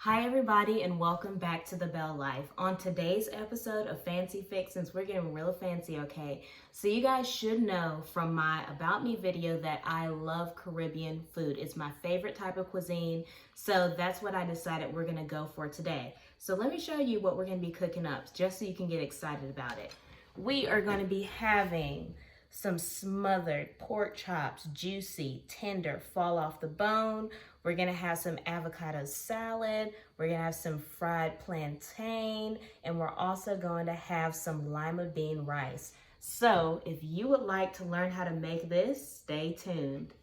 Hi everybody and welcome back to The Belle Life. On today's episode of Fancy Fixins, we're getting real fancy, okay? So you guys should know from my About Me video that I love Caribbean food. It's my favorite type of cuisine, so that's what I decided we're gonna go for today. So let me show you what we're gonna be cooking up, just so you can get excited about it. We are gonna be having some smothered pork chops, juicy, tender, fall off the bone. We're gonna have some avocado salad. We're gonna have some fried plantain, and we're also going to have some lima bean rice. So if you would like to learn how to make this, stay tuned.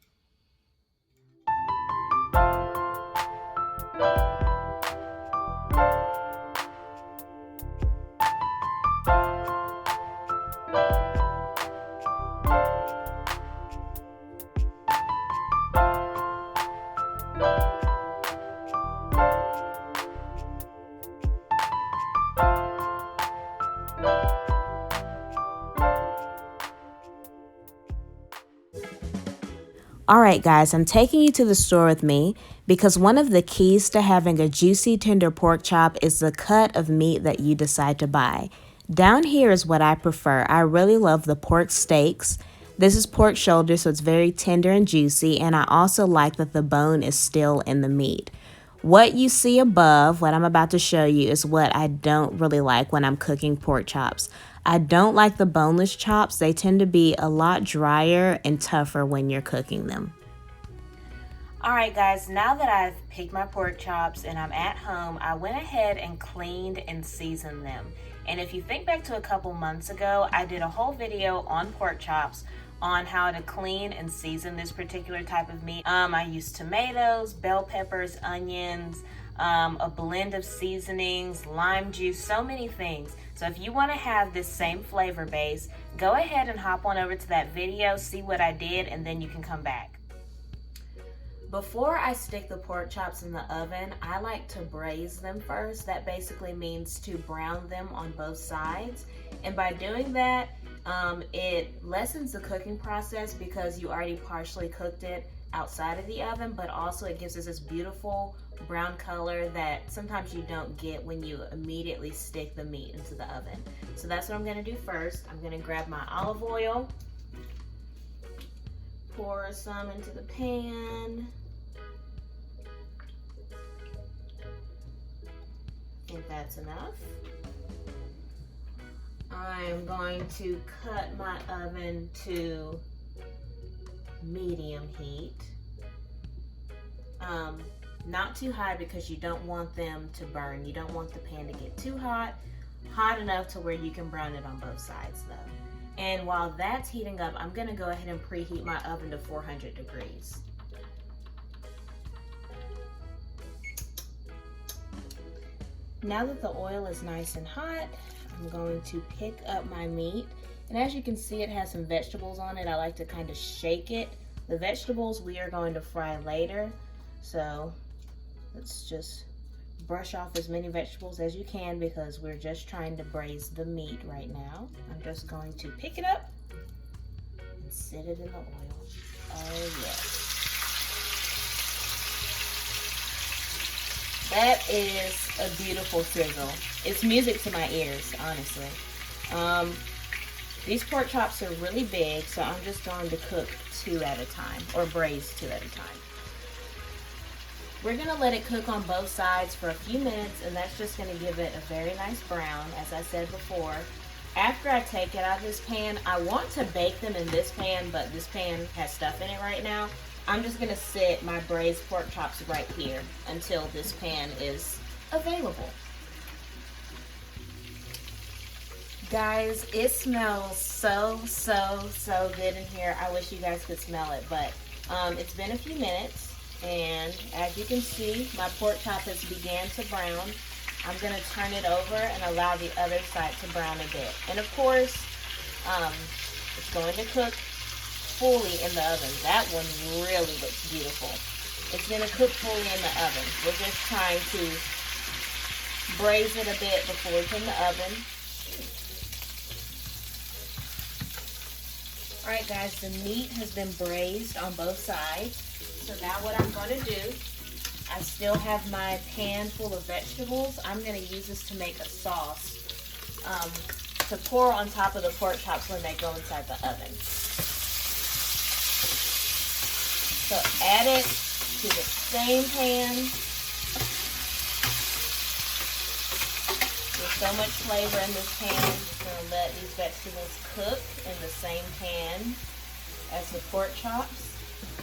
All right, guys, I'm taking you to the store with me because one of the keys to having a juicy, tender pork chop is the cut of meat that you decide to buy. Down here is what I prefer. I really love the pork steaks. This is pork shoulder, so it's very tender and juicy, and I also like that the bone is still in the meat. What you see above, what I'm about to show you, is what I don't really like when I'm cooking pork chops. I don't like the boneless chops. They tend to be a lot drier and tougher when you're cooking them. All right, guys, now that I've picked my pork chops and I'm at home, I went ahead and cleaned and seasoned them. And if you think back to a couple months ago, I did a whole video on pork chops on how to clean and season this particular type of meat. I used tomatoes, bell peppers, onions, a blend of seasonings, lime juice, so many things. So if you want to have this same flavor base, go ahead and hop on over to that video, see what I did, and then you can come back. Before I stick the pork chops in the oven, I like to braise them first. That basically means to brown them on both sides. And by doing that, it lessens the cooking process because you already partially cooked it outside of the oven, but also it gives us this beautiful brown color that sometimes you don't get when you immediately stick the meat into the oven. So that's what I'm gonna do first. I'm gonna grab my olive oil, pour some into the pan. I think that's enough. I'm going to cut my oven to medium heat. Not too high because you don't want them to burn. You don't want the pan to get too hot enough to where you can brown it on both sides though. And while that's heating up, I'm gonna go ahead and preheat my oven to 400 degrees. Now that the oil is nice and hot, I'm going to pick up my meat. And as you can see, it has some vegetables on it. I like to kind of shake it. The vegetables we are going to fry later. So let's just brush off as many vegetables as you can because we're just trying to braise the meat right now. I'm just going to pick it up and sit it in the oil. Oh yes. That is a beautiful sizzle. It's music to my ears, honestly. These pork chops are really big, so I'm just going to cook 2 at a time, or braise 2 at a time. We're gonna let it cook on both sides for a few minutes, and that's just gonna give it a very nice brown, as I said before. After I take it out of this pan, I want to bake them in this pan, but this pan has stuff in it right now. I'm just gonna sit my braised pork chops right here until this pan is available. Guys, it smells so good in here. I wish you guys could smell it, but it's been a few minutes, and as you can see, my pork chop has began to brown. I'm gonna turn it over and allow the other side to brown a bit. And of course, it's going to cook fully in the oven. That one really looks beautiful. It's gonna cook fully in the oven. We're just trying to braise it a bit before we put in the oven. All right, guys, the meat has been braised on both sides. So now what I'm going to do, I I still have my pan full of vegetables. I'm going to use this to make a sauce to pour on top of the pork chops when they go inside the oven. So add it to the same pan. There's so much flavor in this pan. I'm just going to let these vegetables cook in the same pan as the pork chops.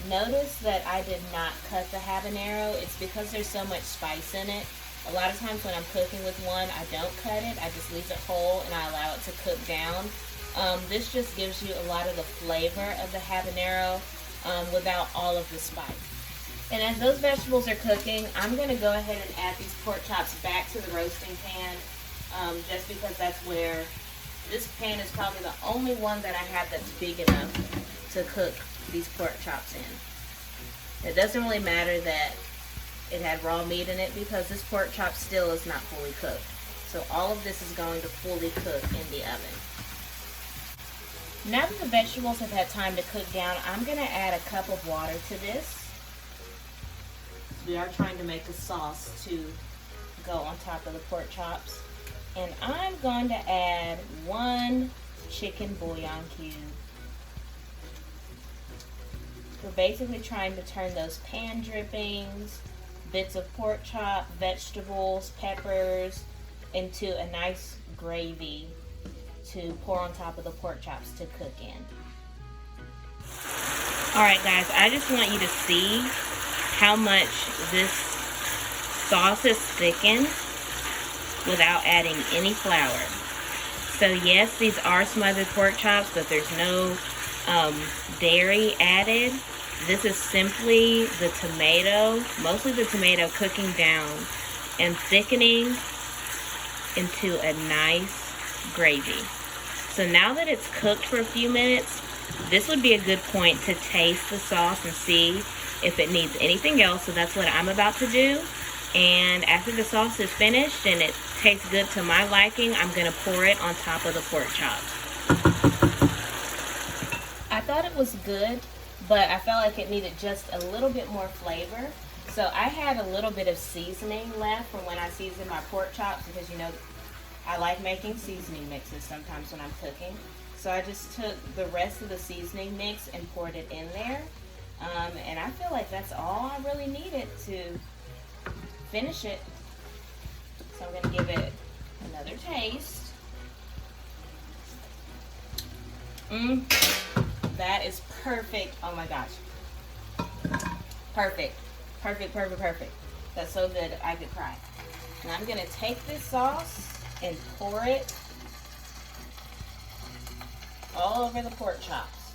Notice that I did not cut the habanero. It's because there's so much spice in it. A lot of times when I'm cooking with one, I don't cut it. I just leave it whole and I allow it to cook down. This just gives you a lot of the flavor of the habanero without all of the spice. And as those vegetables are cooking, I'm going to go ahead and add these pork chops back to the roasting pan, just because that's where this pan is probably the only one that I have that's big enough to cook these pork chops in. It doesn't really matter that it had raw meat in it because this pork chop still is not fully cooked. So all of this is going to fully cook in the oven. Now that the vegetables have had time to cook down, I'm going to add a cup of water to this. We are trying to make a sauce to go on top of the pork chops. And I'm going to add 1 chicken bouillon cube. We're basically trying to turn those pan drippings, bits of pork chop, vegetables, peppers, into a nice gravy to pour on top of the pork chops to cook in. Alright guys, I just want you to see how much this sauce is thickened without adding any flour. So yes, these are smothered pork chops, but there's no dairy added. This is simply the tomato, mostly the tomato, cooking down and thickening into a nice gravy. So now that it's cooked for a few minutes, this would be a good point to taste the sauce and see if it needs anything else. So that's what I'm about to do. And after the sauce is finished and it tastes good to my liking, I'm going to pour it on top of the pork chops. I thought it was good, but I felt like it needed just a little bit more flavor. So I had a little bit of seasoning left from when I seasoned my pork chops, because you know I like making seasoning mixes sometimes when I'm cooking. So I just took the rest of the seasoning mix and poured it in there. And I feel like that's all I really needed to finish it. So I'm going to give it another taste. That is perfect. Oh my gosh. Perfect. Perfect, perfect, perfect. That's so good I could cry. And I'm going to take this sauce and pour it all over the pork chops.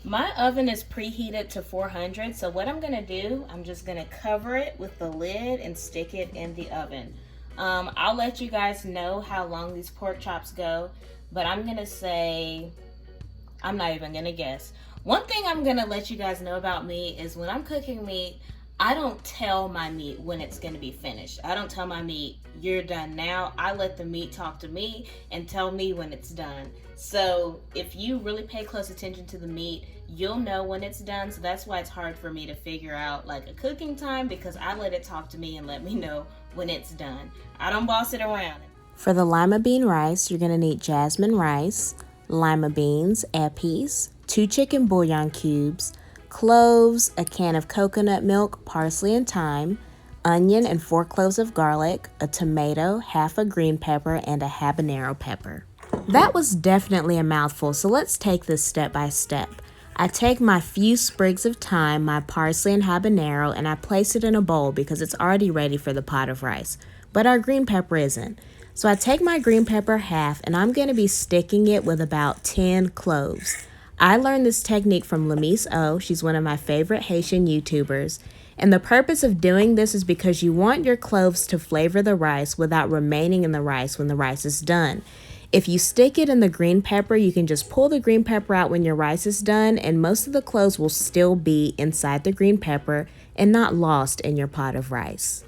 My oven is preheated to 400, so what I'm going to do, I'm just going to cover it with the lid and stick it in the oven. I'll let you guys know how long these pork chops go, but I'm going to say, I'm not even going to guess. One thing I'm going to let you guys know about me is when I'm cooking meat, I don't tell my meat when it's going to be finished. I don't tell my meat, you're done now. I let the meat talk to me and tell me when it's done. So if you really pay close attention to the meat, you'll know when it's done. So that's why it's hard for me to figure out like a cooking time, because I let it talk to me and let me know when it's done. I don't boss it around. For the lima bean rice, you're going to need jasmine rice, lima beans, epis, 2 chicken bouillon cubes, cloves, a can of coconut milk, parsley and thyme, onion and 4 cloves of garlic, a tomato, half a green pepper, and a habanero pepper. That was definitely a mouthful, so let's take this step by step. I take my few sprigs of thyme, my parsley and habanero, and I place it in a bowl because it's already ready for the pot of rice, but our green pepper isn't. So I take my green pepper half and I'm going to be sticking it with about 10 cloves. I learned this technique from Lamise O. She's one of my favorite Haitian YouTubers. And the purpose of doing this is because you want your cloves to flavor the rice without remaining in the rice when the rice is done. If you stick it in the green pepper, you can just pull the green pepper out when your rice is done, and most of the cloves will still be inside the green pepper and not lost in your pot of rice.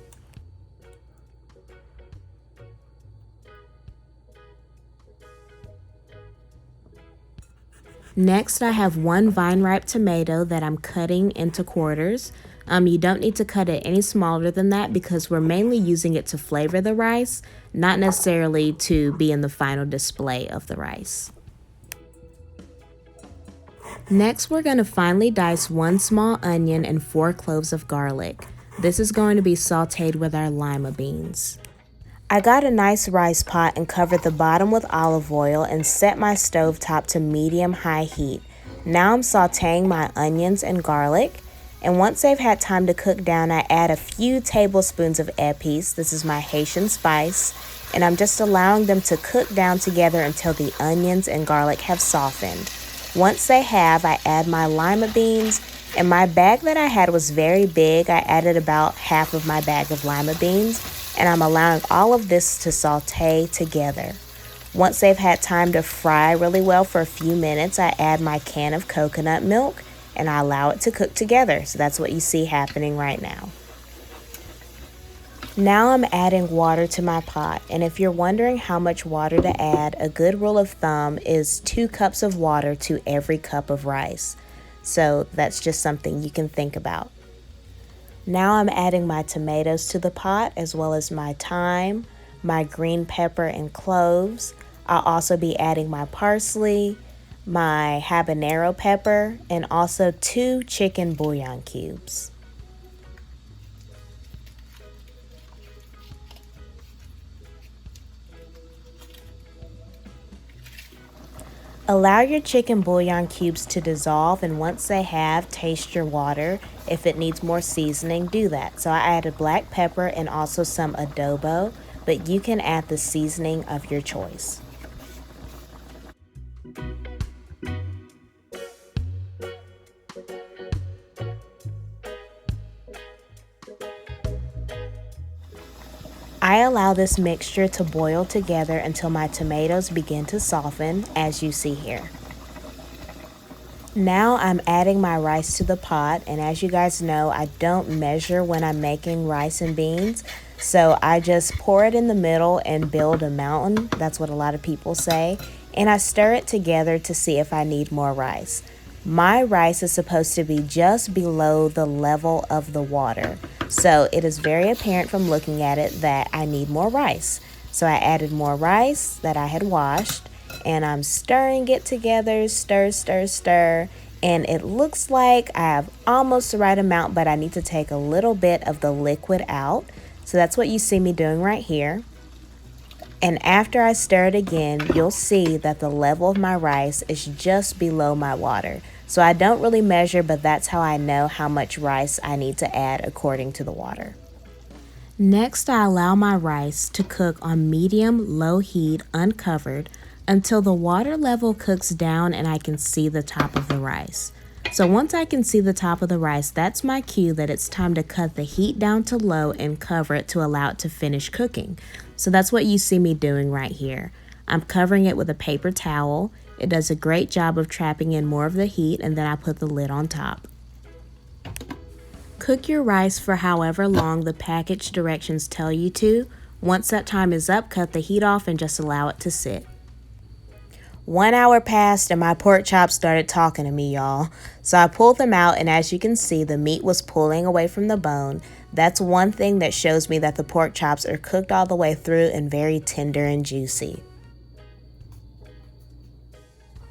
Next, I have 1 vine-ripe tomato that I'm cutting into quarters. You don't need to cut it any smaller than that because we're mainly using it to flavor the rice, not necessarily to be in the final display of the rice. Next, we're going to finely dice 1 small onion and 4 cloves of garlic. This is going to be sauteed with our lima beans. I got a nice rice pot and covered the bottom with olive oil and set my stove top to medium-high heat. Now I'm sauteing my onions and garlic, and once they've had time to cook down, I add a few tablespoons of Epis. This is my Haitian spice, and I'm just allowing them to cook down together until the onions and garlic have softened. Once they have, I add my lima beans, and my bag that I had was very big. I added about half of my bag of lima beans, and I'm allowing all of this to saute together. Once they've had time to fry really well for a few minutes, I add my can of coconut milk and I allow it to cook together. So that's what you see happening right now. Now I'm adding water to my pot, and if you're wondering how much water to add, a good rule of thumb is 2 cups of water to every cup of rice. So that's just something you can think about. Now I'm adding my tomatoes to the pot as well as my thyme, my green pepper and cloves. I'll also be adding my parsley, my habanero pepper, and also 2 chicken bouillon cubes. Allow your chicken bouillon cubes to dissolve, and once they have, taste your water. If it needs more seasoning, do that. So I added black pepper and also some adobo, but you can add the seasoning of your choice. I allow this mixture to boil together until my tomatoes begin to soften, as you see here. Now I'm adding my rice to the pot, and as you guys know, I don't measure when I'm making rice and beans, so I just pour it in the middle and build a mountain. That's what a lot of people say, and I stir it together to see if I need more rice. My rice is supposed to be just below the level of the water, so it is very apparent from looking at it that I need more rice. So I added more rice that I had washed, and I'm stirring it together, stir, stir, stir, and it looks like I have almost the right amount, but I need to take a little bit of the liquid out. So that's what you see me doing right here. And after I stir it again, you'll see that the level of my rice is just below my water. So I don't really measure, but that's how I know how much rice I need to add according to the water. Next, I allow my rice to cook on medium-low heat uncovered until the water level cooks down and I can see the top of the rice. So once I can see the top of the rice, that's my cue that it's time to cut the heat down to low and cover it to allow it to finish cooking. So that's what you see me doing right here. I'm covering it with a paper towel. It does a great job of trapping in more of the heat, and then I put the lid on top. Cook your rice for however long the package directions tell you to. Once that time is up, cut the heat off and just allow it to sit. 1 hour passed and my pork chops started talking to me, y'all. So I pulled them out, and as you can see, the meat was pulling away from the bone. That's one thing that shows me that the pork chops are cooked all the way through and very tender and juicy.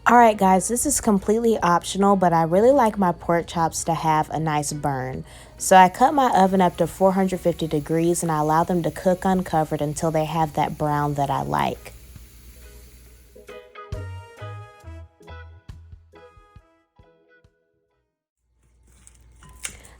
Alright guys, this is completely optional, but I really like my pork chops to have a nice burn. So I cut my oven up to 450 degrees and I allow them to cook uncovered until they have that brown that I like.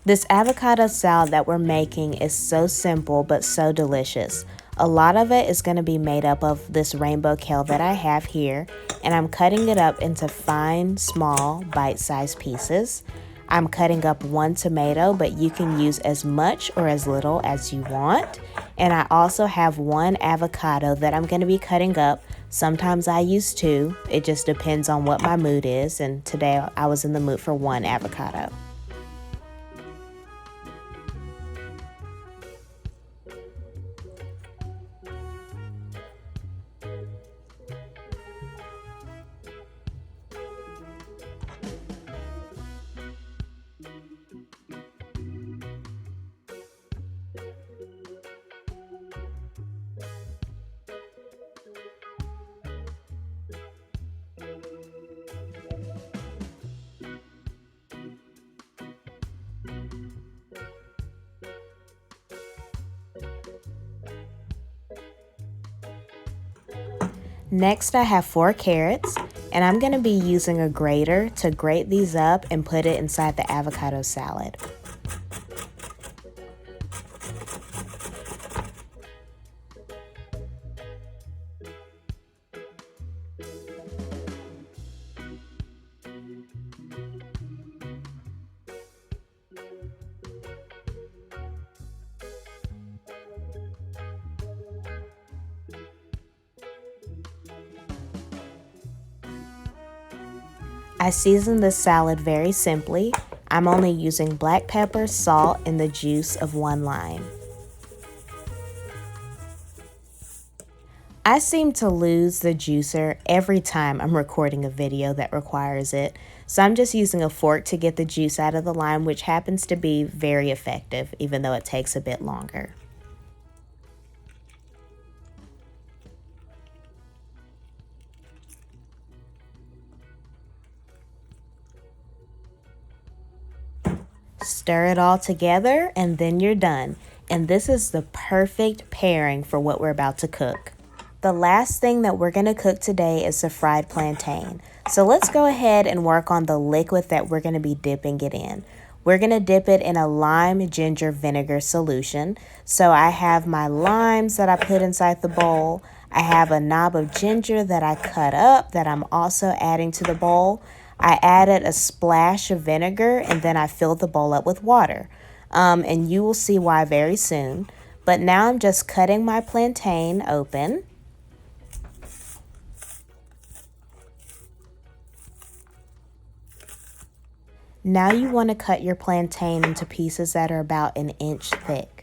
This avocado salad that we're making is so simple but so delicious. A lot of it is going to be made up of this rainbow kale that I have here, and I'm cutting it up into fine, small, bite-sized pieces. I'm cutting up 1 tomato, but you can use as much or as little as you want. And I also have 1 avocado that I'm going to be cutting up. Sometimes I use 2. It just depends on what my mood is, and today I was in the mood for 1 avocado. Next, I have 4 carrots, and I'm going to be using a grater to grate these up and put it inside the avocado salad. I season this salad very simply. I'm only using black pepper, salt, and the juice of 1 lime. I seem to lose the juicer every time I'm recording a video that requires it, so I'm just using a fork to get the juice out of the lime, which happens to be very effective, even though it takes a bit longer. Stir it all together and then you're done. And this is the perfect pairing for what we're about to cook. The last thing that we're going to cook today is the fried plantain. So let's go ahead and work on the liquid that we're going to be dipping it in. We're going to dip it in a lime ginger vinegar solution. So I have my limes that I put inside the bowl. I have a knob of ginger that I cut up that I'm also adding to the bowl. I added a splash of vinegar and then I filled the bowl up with water. And you will see why very soon. But now I'm just cutting my plantain open. Now you want to cut your plantain into pieces that are about 1 inch thick.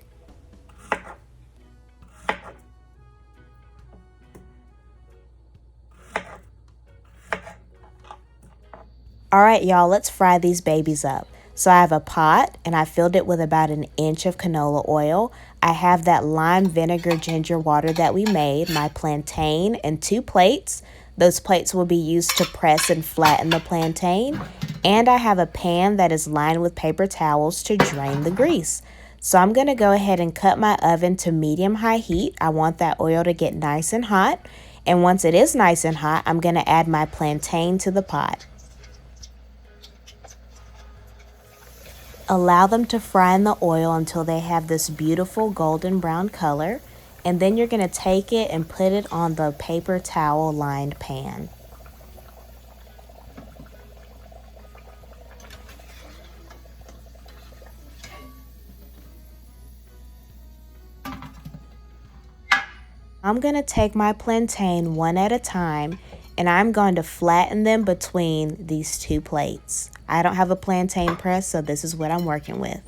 Alright y'all, let's fry these babies up. So I have a pot and I filled it with about 1 inch of canola oil. I have that lime vinegar ginger water that we made, my plantain, and 2 plates. Those plates will be used to press and flatten the plantain. And I have a pan that is lined with paper towels to drain the grease. So I'm going to go ahead and cut my oven to medium-high heat. I want that oil to get nice and hot. And once it is nice and hot, I'm going to add my plantain to the pot. Allow them to fry in the oil until they have this beautiful golden brown color. And then you're going to take it and put it on the paper towel lined pan. I'm going to take my plantain one at a time and I'm going to flatten them between these 2 plates. I don't have a plantain press, so this is what I'm working with.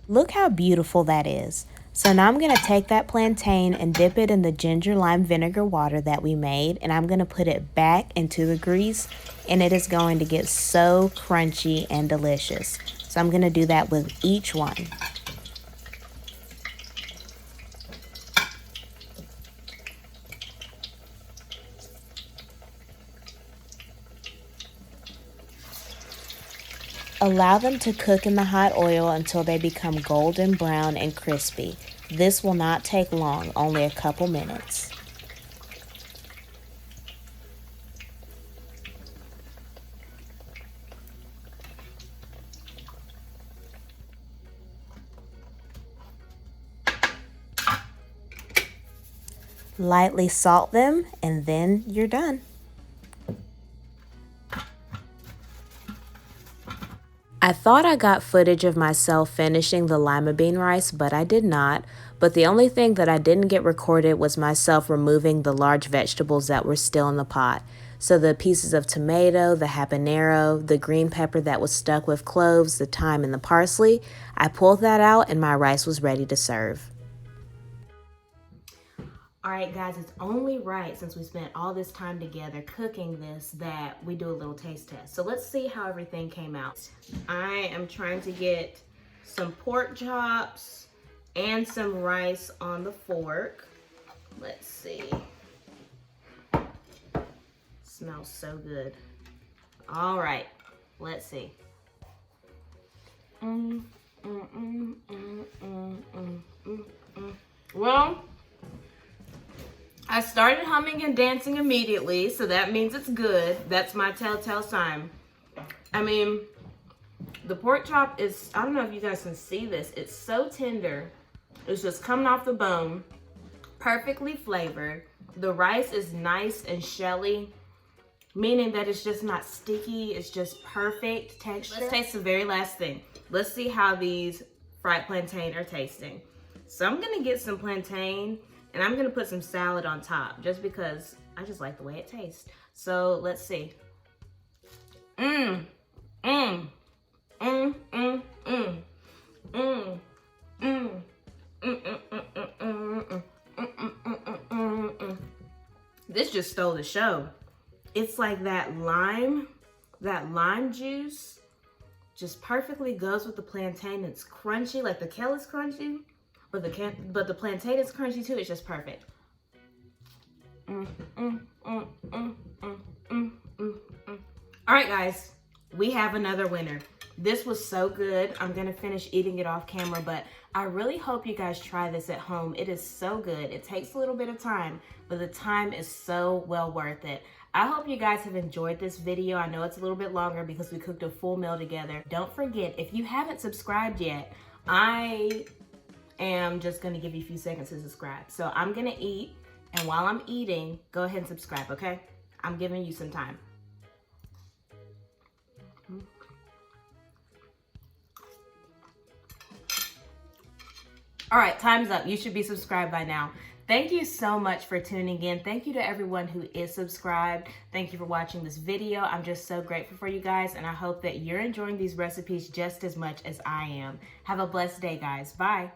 Look how beautiful that is. So now I'm going to take that plantain and dip it in the ginger lime vinegar water that we made, and I'm going to put it back into the grease, and it is going to get so crunchy and delicious. So I'm going to do that with each one. Allow them to cook in the hot oil until they become golden brown and crispy. This will not take long, only a couple minutes. Lightly salt them and then you're done. I thought I got footage of myself finishing the lima bean rice, but I did not. But the only thing that I didn't get recorded was myself removing the large vegetables that were still in the pot. So the pieces of tomato, the habanero, the green pepper that was stuck with cloves, the thyme, and the parsley, I pulled that out and my rice was ready to serve. All right, guys, it's only right, since we spent all this time together cooking this, that we do a little taste test. So let's see how everything came out. I am trying to get some pork chops and some rice on the fork. Let's see. Smells so good. All right, let's see. Well, I started humming and dancing immediately, so that means it's good. That's my telltale sign. I mean, the pork chop is, I don't know if you guys can see this, it's so tender. It's just coming off the bone, perfectly flavored. The rice is nice and shelly, meaning that it's just not sticky, it's just perfect texture. Let's taste the very last thing. Let's see how these fried plantain are tasting. So I'm gonna get some plantain and I'm gonna put some salad on top just because I just like the way it tastes. So let's see. This just stole the show. It's like that lime juice just perfectly goes with the plantain. It's crunchy, like the kale is crunchy, but the plantain is crunchy too. It's just perfect. All right, guys, we have another winner. This was so good. I'm gonna finish eating it off camera, but I really hope you guys try this at home. It is so good. It takes a little bit of time, but the time is so well worth it. I hope you guys have enjoyed this video. I know it's a little bit longer because we cooked a full meal together. Don't forget, if you haven't subscribed yet, I am just gonna give you a few seconds to subscribe. So I'm gonna eat, and while I'm eating, go ahead and subscribe, okay? I'm giving you some time. All right, time's up. You should be subscribed by now. Thank you so much for tuning in. Thank you to everyone who is subscribed. Thank you for watching this video. I'm just so grateful for you guys, and I hope that you're enjoying these recipes just as much as I am. Have a blessed day, guys. Bye.